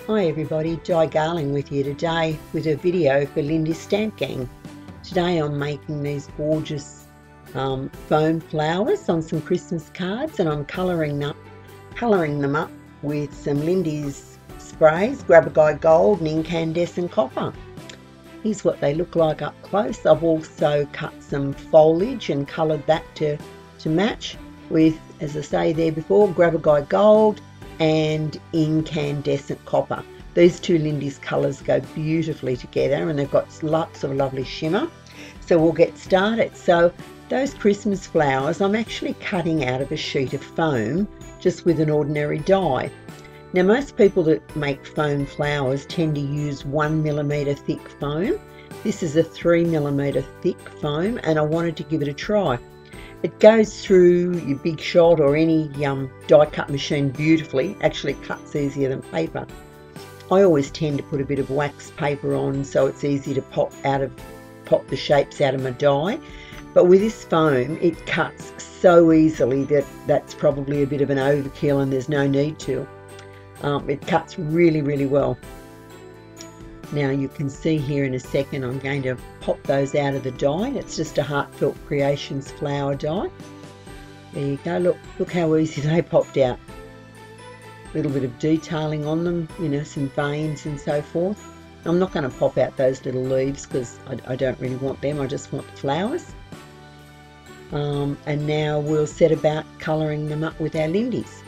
Hi everybody, Garling with you today with a video for Lindy's Stamp Gang. Today I'm making these gorgeous foam flowers on some Christmas cards, and I'm colouring them up with some Lindy's sprays, Grab a Gold and Incandescent Copper. Here's what they look like up close. I've also cut some foliage and coloured that to match with, as I say there before, Grab a Gold and Incandescent Copper. These two Lindy's colours go beautifully together, and they've got lots of lovely shimmer. So we'll get started. So those Christmas flowers I'm actually cutting out of a sheet of foam just with an ordinary die. Now most people that make foam flowers tend to use 1mm thick foam. This is a 3mm thick foam, and I wanted to give it a try. It goes through your Big Shot or any die cut machine beautifully. Actually cuts easier than paper. I always tend to put a bit of wax paper on so it's easy to pop the shapes out of my die. But with this foam, it cuts so easily that that's probably a bit of an overkill, and there's no need to. It cuts really, really well. Now you can see here in a second I'm going to pop those out of the die. It's just a Heartfelt Creations flower die. There you go, look how easy they popped out. A little bit of detailing on them, you know, some veins and so forth. I'm not going to pop out those little leaves because I don't really want them, I just want the flowers. And now we'll set about colouring them up with our Lindy's.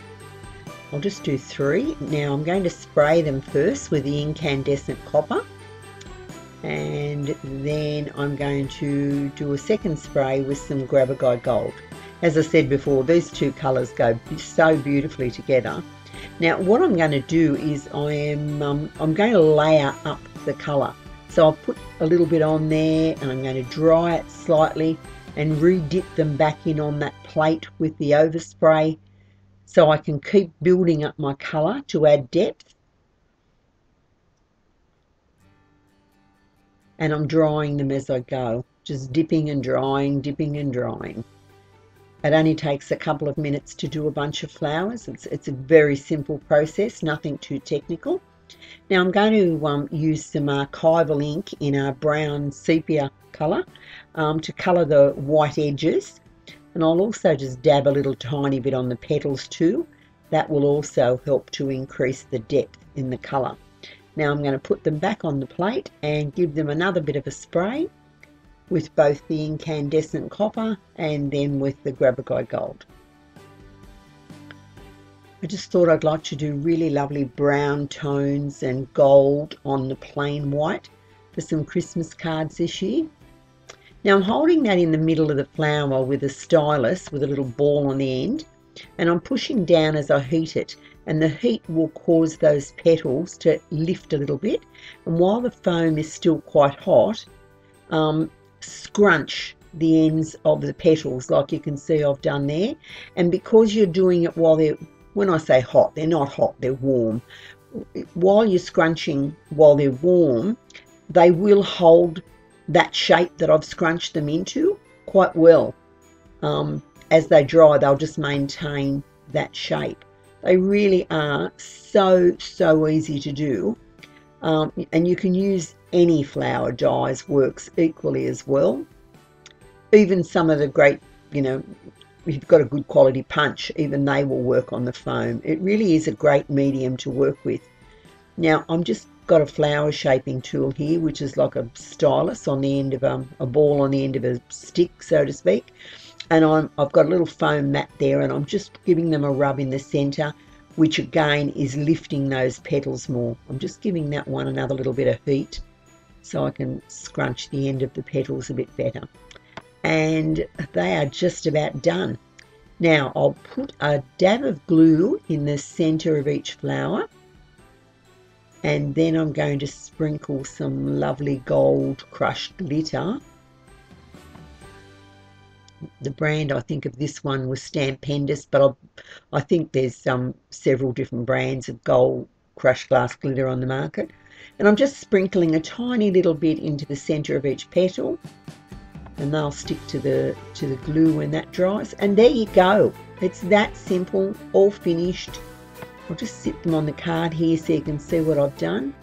I'll just do 3. Now I'm going to spray them first with the Incandescent Copper, and then I'm going to do a second spray with some Grab a Gold. As I said before, these two colours go so beautifully together. Now what I'm going to do is I'm going to layer up the colour. So I'll put a little bit on there, and I'm going to dry it slightly and re-dip them back in on that plate with the overspray, so I can keep building up my colour to add depth. And I'm drying them as I go, just dipping and drying, dipping and drying. It only takes a couple of minutes to do a bunch of flowers. It's a very simple process, nothing too technical. Now I'm going to use some archival ink in a brown sepia colour to colour the white edges. And I'll also just dab a little tiny bit on the petals too. That will also help to increase the depth in the colour. Now I'm going to put them back on the plate and give them another bit of a spray with both the Incandescent Copper and then with the Grab a Gold. I just thought I'd like to do really lovely brown tones and gold on the plain white for some Christmas cards this year. Now I'm holding that in the middle of the flower with a stylus with a little ball on the end, and I'm pushing down as I heat it, and the heat will cause those petals to lift a little bit. And while the foam is still quite hot, scrunch the ends of the petals like you can see I've done there. And because you're doing it while they're, when I say hot, they're not hot, they're warm. While you're scrunching while they're warm, they will hold that shape that I've scrunched them into quite well. As they dry, they'll just maintain that shape. They really are so easy to do, and you can use any flower dyes, works equally as well. Even some of the great, you know, if you've got a good quality punch, even they will work on the foam. It really is a great medium to work with. Now I'm just got a flower shaping tool here, which is like a stylus on the end of a ball on the end of a stick, so to speak. And I've got a little foam mat there, and I'm just giving them a rub in the centre, which again is lifting those petals more. I'm just giving that one another little bit of heat so I can scrunch the end of the petals a bit better. And they are just about done. Now I'll put a dab of glue in the centre of each flower, and then I'm going to sprinkle some lovely gold crushed glitter. The brand I think of this one was Stampendous, but I think there's several different brands of gold crushed glass glitter on the market. And I'm just sprinkling a tiny little bit into the centre of each petal, and they'll stick to the glue when that dries. And there you go. It's that simple, all finished. I'll just sit them on the card here so you can see what I've done.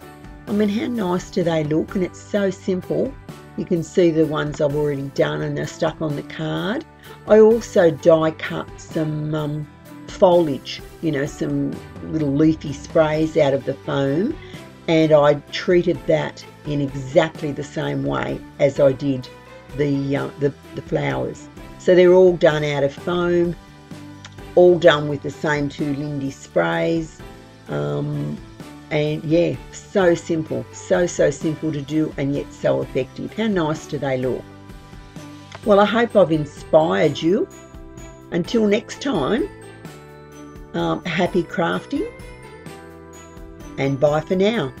I mean, how nice do they look? And it's so simple. You can see the ones I've already done and they're stuck on the card. I also die cut some foliage, you know, some little leafy sprays out of the foam, and I treated that in exactly the same way as I did the flowers. So they're all done out of foam, all done with the same 2 Lindy sprays, and yeah, so simple, so simple to do, and yet so effective. How nice do they look? Well, I hope I've inspired you. Until next time, happy crafting, and bye for now.